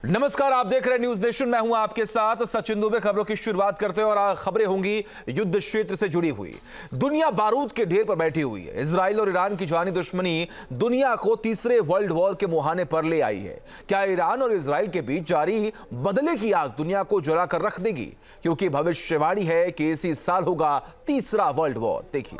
नमस्कार, आप देख रहे हैं न्यूज नेशन। मैं हूं आपके साथ सचिन दुबे। खबरों की शुरुआत करते हैं और खबरें होंगी युद्ध क्षेत्र से जुड़ी हुई। दुनिया बारूद के ढेर पर बैठी हुई है। इजराइल और ईरान की जानी दुश्मनी दुनिया को तीसरे वर्ल्ड वॉर के मुहाने पर ले आई है। क्या ईरान और इजराइल के बीच जारी बदले की आग दुनिया को जलाकर रख देगी? क्योंकि भविष्यवाणी है कि इसी साल होगा तीसरा वर्ल्ड वॉर। देखिए,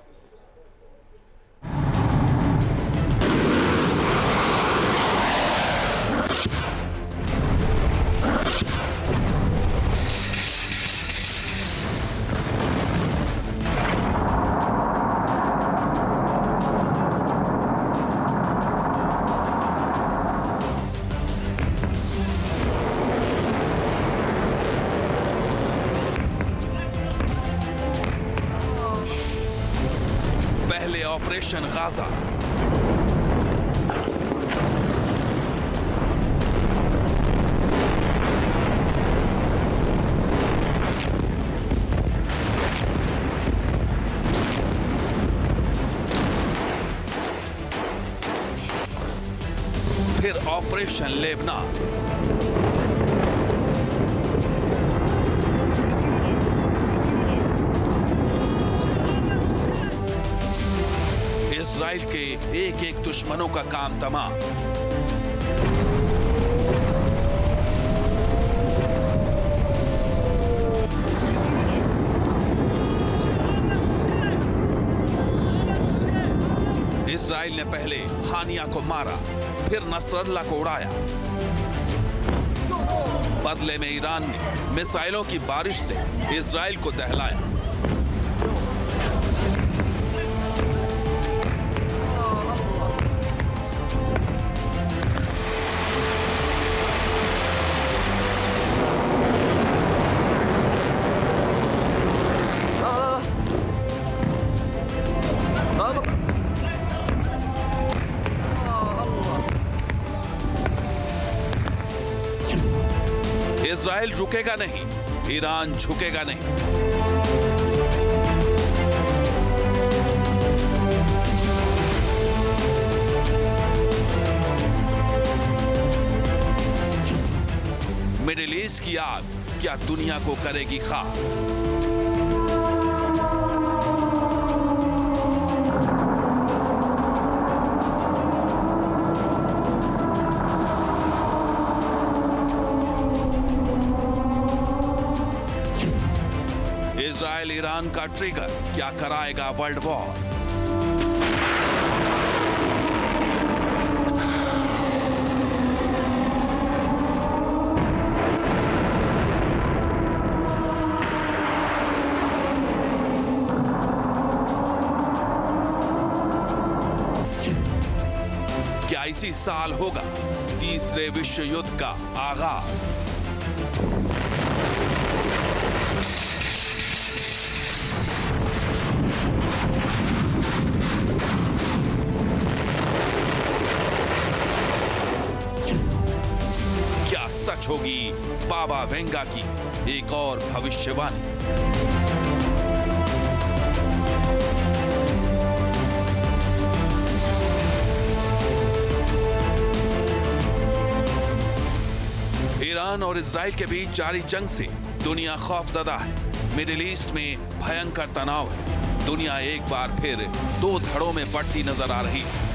ऑपरेशन गाजा, फिर ऑपरेशन लेबनान, इजराइल के एक एक दुश्मनों का काम तमाम। इजराइल ने पहले हानिया को मारा, फिर नसरल्ला को उड़ाया। बदले में ईरान ने मिसाइलों की बारिश से इजराइल को दहलाया। इजराइल रुकेगा नहीं, ईरान झुकेगा नहीं। मिडिल ईस्ट की आग क्या दुनिया को करेगी खाक? इजराइल ईरान का ट्रिगर क्या कराएगा वर्ल्ड वॉर? क्या इसी साल होगा तीसरे विश्व युद्ध का आगाज? सच होगी बाबा वेंगा की एक और भविष्यवाणी? ईरान और इजराइल के बीच जारी जंग से दुनिया खौफजदा है। मिडिल ईस्ट में भयंकर तनाव है। दुनिया एक बार फिर दो धड़ों में बढ़ती नजर आ रही है।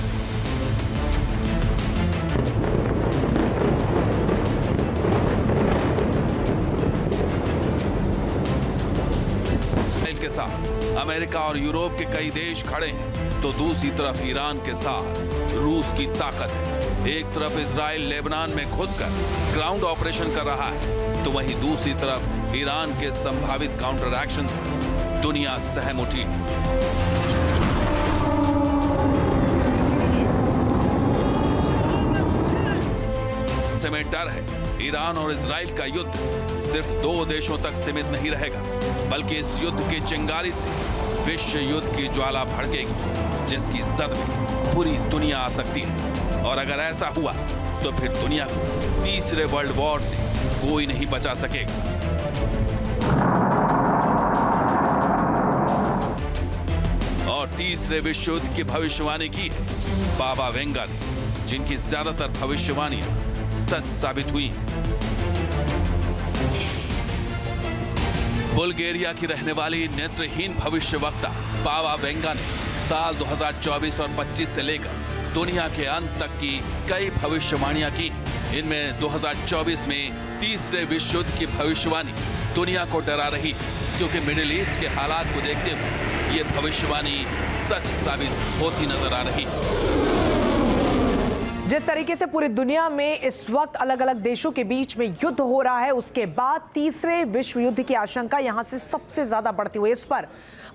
के साथ अमेरिका और यूरोप के कई देश खड़े हैं, तो दूसरी तरफ ईरान के साथ रूस की ताकत है। एक तरफ इजराइल लेबनान में घुसकर ग्राउंड ऑपरेशन कर रहा है, तो वहीं दूसरी तरफ ईरान के संभावित काउंटर एक्शन से दुनिया सहम उठी है। में डर है ईरान और इजराइल का युद्ध सिर्फ दो देशों तक सीमित नहीं रहेगा, बल्कि इस युद्ध की चिंगारी से विश्व युद्ध की ज्वाला भड़केगी, जिसकी जद में पूरी दुनिया आ सकती है। और अगर ऐसा हुआ तो फिर दुनिया को तीसरे वर्ल्ड वॉर से कोई नहीं बचा सकेगा। और तीसरे विश्व युद्ध की भविष्यवाणी की है बाबा वेंगा ने, जिनकी ज्यादातर भविष्यवाणियां सच साबित हुई। बुल्गारिया की रहने वाली नेत्रहीन भविष्यवक्ता बाबा वेंगा ने साल 2024 और 25 से लेकर दुनिया के अंत तक की कई भविष्यवाणियां की। इनमें 2024 में तीसरे विश्व युद्ध की भविष्यवाणी दुनिया को डरा रही, क्योंकि मिडिल ईस्ट के हालात को देखते हुए ये भविष्यवाणी सच साबित होती नजर आ रही। जिस तरीके से पूरी दुनिया में इस वक्त अलग अलग देशों के बीच में युद्ध हो रहा है, उसके बाद तीसरे विश्व युद्ध की आशंका यहां से सबसे ज्यादा बढ़ती हुई। इस पर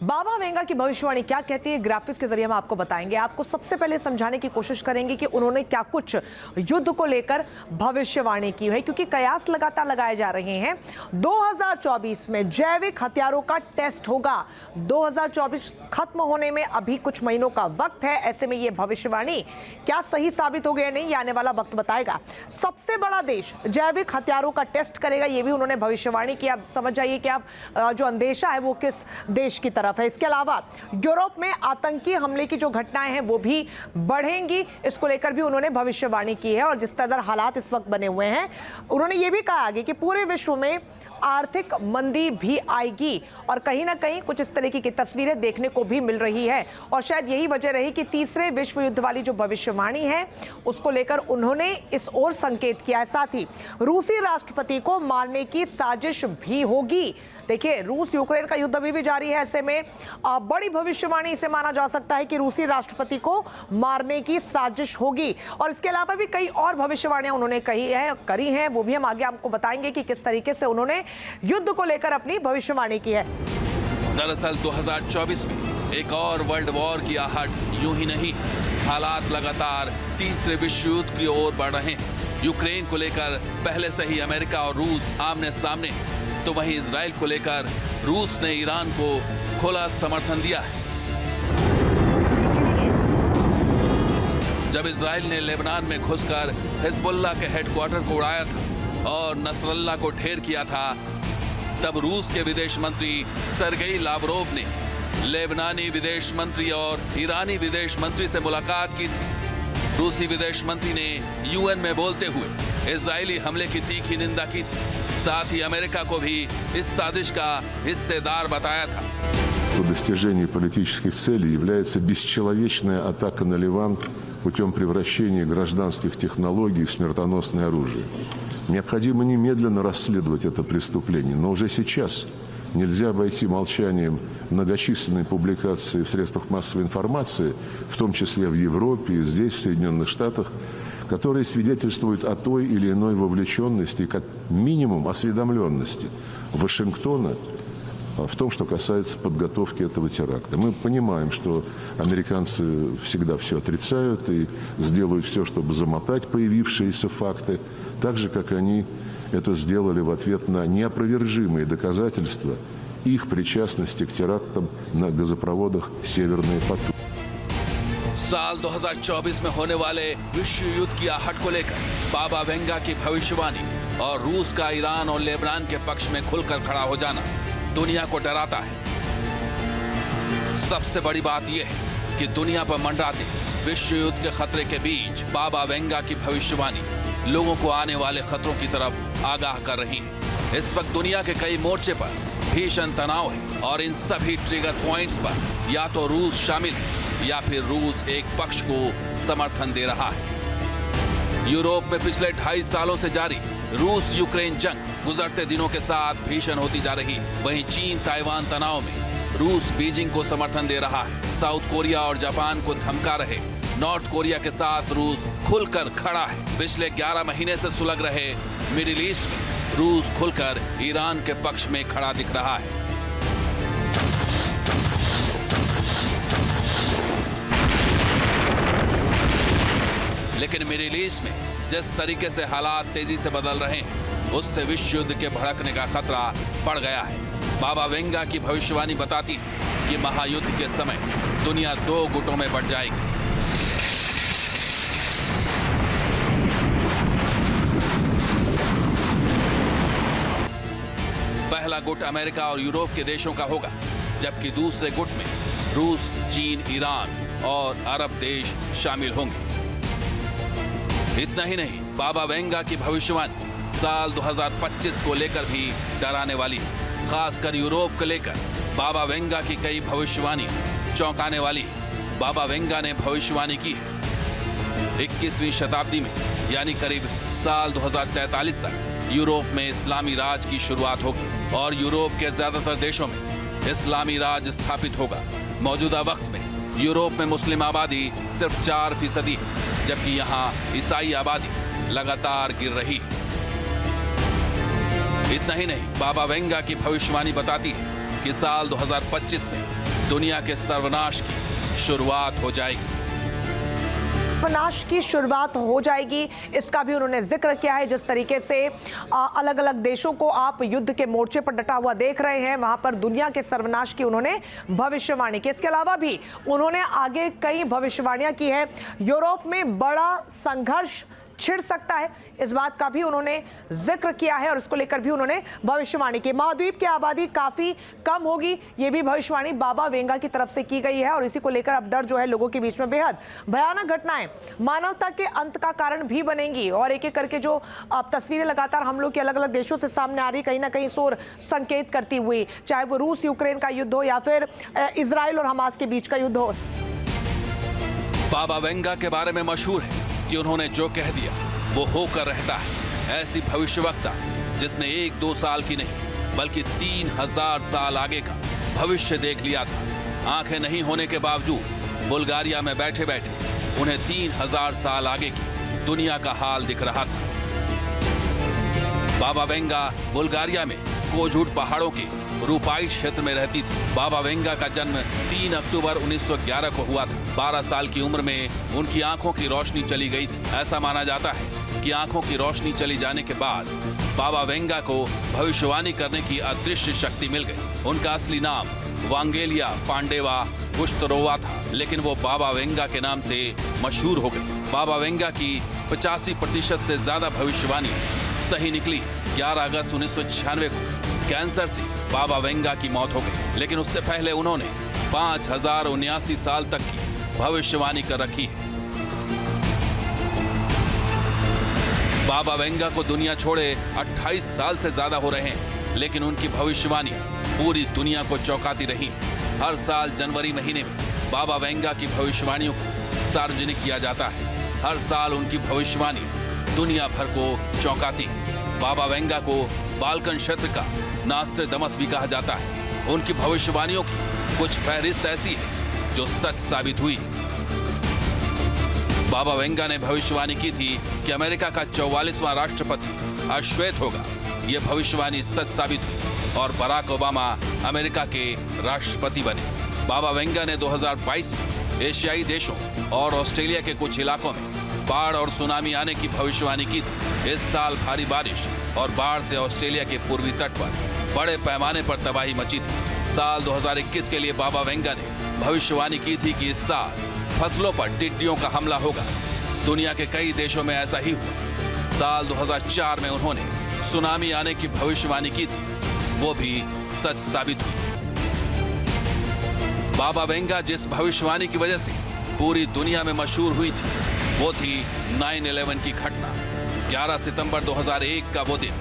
बाबा वेंगा की भविष्यवाणी क्या कहती है, ग्राफिक्स के जरिए हम आपको बताएंगे। आपको सबसे पहले समझाने की कोशिश करेंगे कि उन्होंने क्या कुछ युद्ध को लेकर भविष्यवाणी की है, क्योंकि कयास लगातार लगाए जा रहे हैं। 2024 में जैविक हथियारों का टेस्ट होगा। 2024 खत्म होने में अभी कुछ महीनों का वक्त है। ऐसे में यह भविष्यवाणी क्या सही साबित हो गया नहीं, ये आने वाला वक्त बताएगा। सबसे बड़ा देश जैविक हथियारों का टेस्ट करेगा, ये भी उन्होंने भविष्यवाणी की। आप समझ जाइए कि आप जो अंदेशा है वो किस देश की तरफ है। इसके अलावा यूरोप में आतंकी हमले की जो घटनाएं हैं वो भी बढ़ेंगी, इसको लेकर भी उन्होंने भविष्यवाणी की है। और जिस तरह हालात इस वक्त बने हुए हैं, उन्होंने ये भी कहा आगे कि पूरे विश्व में आर्थिक मंदी भी आएगी और कहीं ना कहीं कुछ इस तरीके की तस्वीरें देखने को भी मिल रही है। और शायद यही वजह रही कि तीसरे विश्व युद्ध वाली जो भविष्यवाणी है उसको लेकर उन्होंने इस ओर संकेत किया है। साथ ही रूसी राष्ट्रपति को मारने की साजिश भी होगी। देखिए, रूस यूक्रेन का युद्ध अभी भी जारी है। ऐसे में बड़ी भविष्यवाणी इसे माना जा सकता है कि रूसी राष्ट्रपति को मारने की साजिश होगी। और इसके अलावा भी कई और भविष्यवाणियां उन्होंने करी हैं, वो भी हम आगे आपको बताएंगे कि किस तरीके से उन्होंने युद्ध को लेकर अपनी भविष्यवाणी की है। दरअसल 2024 में एक और वर्ल्ड वॉर की आहट यूं ही नहीं, हालात लगातार तीसरे विश्व युद्ध की ओर बढ़ रहे हैं। यूक्रेन को लेकर पहले से ही अमेरिका और रूस आमने सामने, तो वहीं इजराइल को लेकर रूस ने ईरान को खुला समर्थन दिया है। जब इजराइल ने लेबनान में घुसकर हिजबुल्लाह के हेडक्वार्टर को उड़ाया था और नसरल्लाह को ढेर किया था, तब रूस के विदेश मंत्री सरगेई लावरोव ने लेबनानी विदेश मंत्री और ईरानी विदेश मंत्री से मुलाकात की थी। रूसी विदेश मंत्री ने यूएन में बोलते हुए इजरायली हमले की तीखी निंदा की थी। साथ ही अमेरिका को भी इस साजिश का हिस्सेदार बताया था। По достижении политических целей является бесчеловечная атака на Ливан путем превращения гражданских технологий в смертоносное оружие. Необходимо немедленно расследовать это преступление, но уже сейчас нельзя обойти молчанием многочисленные публикации в средствах массовой информации, в том числе в Европе и здесь, в Соединенных Штатах, которые свидетельствуют о той или иной вовлеченности, как минимум осведомленности Вашингтона в том, что касается подготовки этого теракта. Мы понимаем, что американцы всегда все отрицают и сделают все, чтобы замотать появившиеся факты, так же, как они это сделали в ответ на неопровержимые доказательства их причастности к терактам на газопроводах «Северные потоки». साल 2024 में होने वाले विश्व युद्ध की आहट को लेकर बाबा वेंगा की भविष्यवाणी और रूस का ईरान और लेबनान के पक्ष में खुलकर खड़ा हो जाना दुनिया को डराता है। सबसे बड़ी बात यह है कि दुनिया पर मंडराते विश्व युद्ध के खतरे के बीच बाबा वेंगा की भविष्यवाणी लोगों को आने वाले खतरों की तरफ आगाह कर रही है। इस वक्त दुनिया के कई मोर्चे पर भीषण तनाव है और इन सभी ट्रिगर पॉइंट्स पर या तो रूस शामिल है या फिर रूस एक पक्ष को समर्थन दे रहा है। यूरोप में पिछले 2.5 सालों से जारी रूस यूक्रेन जंग गुजरते दिनों के साथ भीषण होती जा रही। वहीं चीन ताइवान तनाव में रूस बीजिंग को समर्थन दे रहा है। साउथ कोरिया और जापान को धमका रहे नॉर्थ कोरिया के साथ रूस खुलकर खड़ा है। पिछले 11 महीने से सुलग रहे मिडिल ईस्ट में रूस खुलकर ईरान के पक्ष में खड़ा दिख रहा है। लेकिन मिडिल ईस्ट में जिस तरीके से हालात तेजी से बदल रहे हैं, उससे विश्व युद्ध के भड़कने का खतरा बढ़ गया है। बाबा वेंगा की भविष्यवाणी बताती है कि महायुद्ध के समय दुनिया 2 गुटों में बढ़ जाएगी। पहला गुट अमेरिका और यूरोप के देशों का होगा, जबकि दूसरे गुट में रूस, चीन, ईरान और अरब देश शामिल होंगे। इतना ही नहीं, बाबा वेंगा की भविष्यवाणी साल 2025 को लेकर भी डराने वाली है। खासकर यूरोप को लेकर बाबा वेंगा की कई भविष्यवाणी चौंकाने वाली है। बाबा वेंगा ने भविष्यवाणी की है 21वीं शताब्दी में यानी करीब साल 2043 तक यूरोप में इस्लामी राज की शुरुआत होगी और यूरोप के ज्यादातर देशों में इस्लामी राज स्थापित होगा। मौजूदा वक्त में यूरोप में मुस्लिम आबादी सिर्फ 4% है, जबकि यहाँ ईसाई आबादी लगातार गिर रही है। इतना ही नहीं, बाबा वेंगा की भविष्यवाणी बताती है कि साल 2025 में दुनिया के सर्वनाश की शुरुआत हो जाएगी। विनाश की शुरुआत हो जाएगी, इसका भी उन्होंने जिक्र किया है। जिस तरीके से अलग अलग देशों को आप युद्ध के मोर्चे पर डटा हुआ देख रहे हैं, वहां पर दुनिया के सर्वनाश की उन्होंने भविष्यवाणी की। इसके अलावा भी उन्होंने आगे कई भविष्यवाणियां की है। यूरोप में बड़ा संघर्ष छिड़ सकता है, इस बात का भी उन्होंने जिक्र किया है और इसको लेकर भी उन्होंने भविष्यवाणी की। महाद्वीप की आबादी काफी कम होगी, ये भी भविष्यवाणी बाबा वेंगा की तरफ से की गई है और इसी को लेकर अब डर जो है लोगों के बीच में बेहद भयानक घटनाएं मानवता के अंत का कारण भी बनेंगी। और एक एक करके जो अब तस्वीरें लगातार हम लोग के अलग अलग देशों से सामने आ रही, कहीं ना कहीं शोर संकेत करती हुई, चाहे वो रूस यूक्रेन का युद्ध हो या फिर इजराइल और हमास के बीच का युद्ध हो। बाबा वेंगा के बारे में मशहूर है कि उन्होंने जो कह दिया वो होकर रहता है। ऐसी भविष्यवक्ता जिसने 1-2 साल की नहीं बल्कि 3000 साल आगे का भविष्य देख लिया था। आंखें नहीं होने के बावजूद बुल्गारिया में बैठे बैठे उन्हें 3000 साल आगे की दुनिया का हाल दिख रहा था। बाबा वेंगा बुल्गारिया में कोझूट पहाड़ों के रूपाइट क्षेत्र में रहती थी। बाबा वेंगा का जन्म 3 अक्टूबर 1911 को हुआ था। 12 साल की उम्र में उनकी आंखों की रोशनी चली गई थी। ऐसा माना जाता है कि आंखों की रोशनी चली जाने के बाद बाबा वेंगा को भविष्यवाणी करने की अदृश्य शक्ति मिल गई। उनका असली नाम वांगेलिया पांडेवा कुश्तरोवा था, लेकिन वो बाबा वेंगा के नाम से मशहूर हो गए। बाबा वेंगा की 85% से ज्यादा भविष्यवाणी सही निकली। 11 अगस्त 1996 को कैंसर से बाबा वेंगा की मौत हो गई, लेकिन उससे पहले उन्होंने 5079 साल तक की भविष्यवाणी कर रखी है। बाबा वेंगा को दुनिया छोड़े 28 साल से ज्यादा हो रहे हैं, लेकिन उनकी भविष्यवाणी पूरी दुनिया को चौंकाती रही। हर साल जनवरी महीने में बाबा वेंगा की भविष्यवाणियों को सार्वजनिक किया जाता है। हर साल उनकी भविष्यवाणी दुनिया भर को चौंकाती है। बाबा वेंगा को बाल्कन क्षेत्र का नास्ट्रेडमस भी कहा जाता है। उनकी भविष्यवाणियों की कुछ फहरिस्त ऐसी है जो सच साबित हुई। बाबा वेंगा ने भविष्यवाणी की थी कि अमेरिका का 44वां राष्ट्रपति अश्वेत होगा। यह भविष्यवाणी सच साबित हुई और बराक ओबामा अमेरिका के राष्ट्रपति बने। बाबा वेंगा ने 2022 में एशियाई देशों और ऑस्ट्रेलिया के कुछ इलाकों में बाढ़ और सुनामी आने की भविष्यवाणी की थी। इस साल भारी बारिश और बाढ़ से ऑस्ट्रेलिया के पूर्वी तट पर बड़े पैमाने पर तबाही मची थी। साल 2021 के लिए बाबा वेंगा ने भविष्यवाणी की थी कि इस साल फसलों पर टिड्डियों का हमला होगा। दुनिया के कई देशों में ऐसा ही हुआ। साल 2004 में उन्होंने सुनामी आने की भविष्यवाणी की थी, वो भी सच साबित हुई। बाबा वेंगा जिस भविष्यवाणी की वजह से पूरी दुनिया में मशहूर हुई थी, वो थी 9/11 की घटना। 11 सितंबर 2001 का वो दिन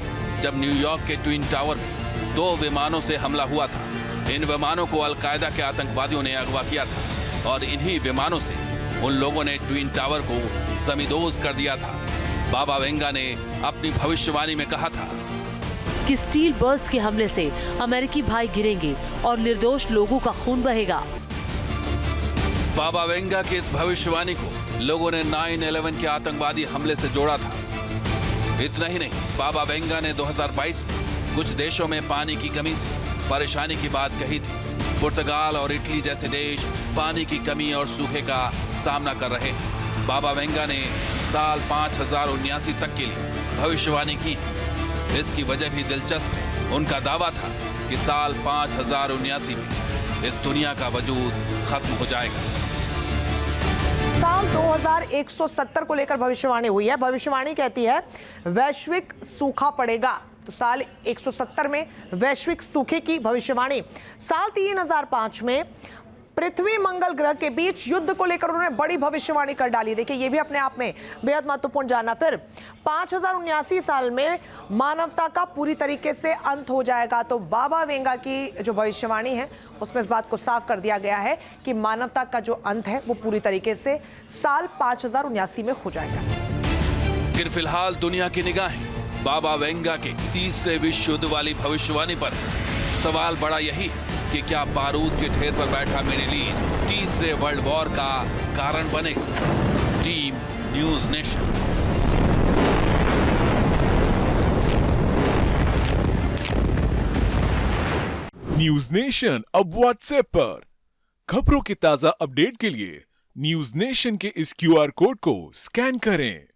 जब न्यूयॉर्क के ट्विन टावर में 2 विमानों से हमला हुआ था। इन विमानों को अलकायदा के आतंकवादियों ने अगवा किया था और इन्हीं विमानों से उन लोगों ने ट्विन टावर को जमींदोज कर दिया था। बाबा वेंगा ने अपनी भविष्यवाणी में कहा था कि स्टील बर्ड्स के हमले से अमेरिकी भाई गिरेंगे और निर्दोष लोगों का खून बहेगा। बाबा वेंगा की इस भविष्यवाणी को लोगों ने 9/11 के आतंकवादी हमले से जोड़ा था। इतना ही नहीं, बाबा वेंगा ने 2022 में कुछ देशों में पानी की कमी से परेशानी की बात कही थी। पुर्तगाल और इटली जैसे देश पानी की कमी और सूखे का सामना कर रहे हैं। बाबा वेंगा ने साल 5079 तक के लिए भविष्यवाणी की। इसकी वजह भी दिलचस्प है। उनका दावा था कि साल 5079 में इस दुनिया का वजूद खत्म हो जाएगा। साल 2170 को लेकर भविष्यवाणी हुई है। भविष्यवाणी कहती है वैश्विक सूखा पड़ेगा, तो साल 170 में वैश्विक सूखे की भविष्यवाणी। साल 3005 में पृथ्वी मंगल ग्रह के बीच युद्ध को लेकर उन्होंने बड़ी भविष्यवाणी कर डाली। देखिए ये भी अपने आप में बेहद महत्वपूर्ण जानना। फिर 5079 साल में मानवता का पूरी तरीके से अंत हो जाएगा। तो बाबा वेंगा की जो भविष्यवाणी है उसमें इस बात को साफ कर दिया गया है कि मानवता का जो अंत है वो पूरी तरीके से साल 5079 में हो जाएगा। लेकिन फिलहाल दुनिया की निगाहें बाबा वेंगा के तीसरे विश्व युद्ध वाली भविष्यवाणी पर। सवाल बड़ा यही कि क्या बारूद के ढेर पर बैठा मिडिल ईस्ट तीसरे वर्ल्ड वॉर का कारण बनेगा। Team news nation. News nation अब व्हाट्सएप पर। खबरों की ताजा अपडेट के लिए न्यूज नेशन के इस QR कोड को स्कैन करें।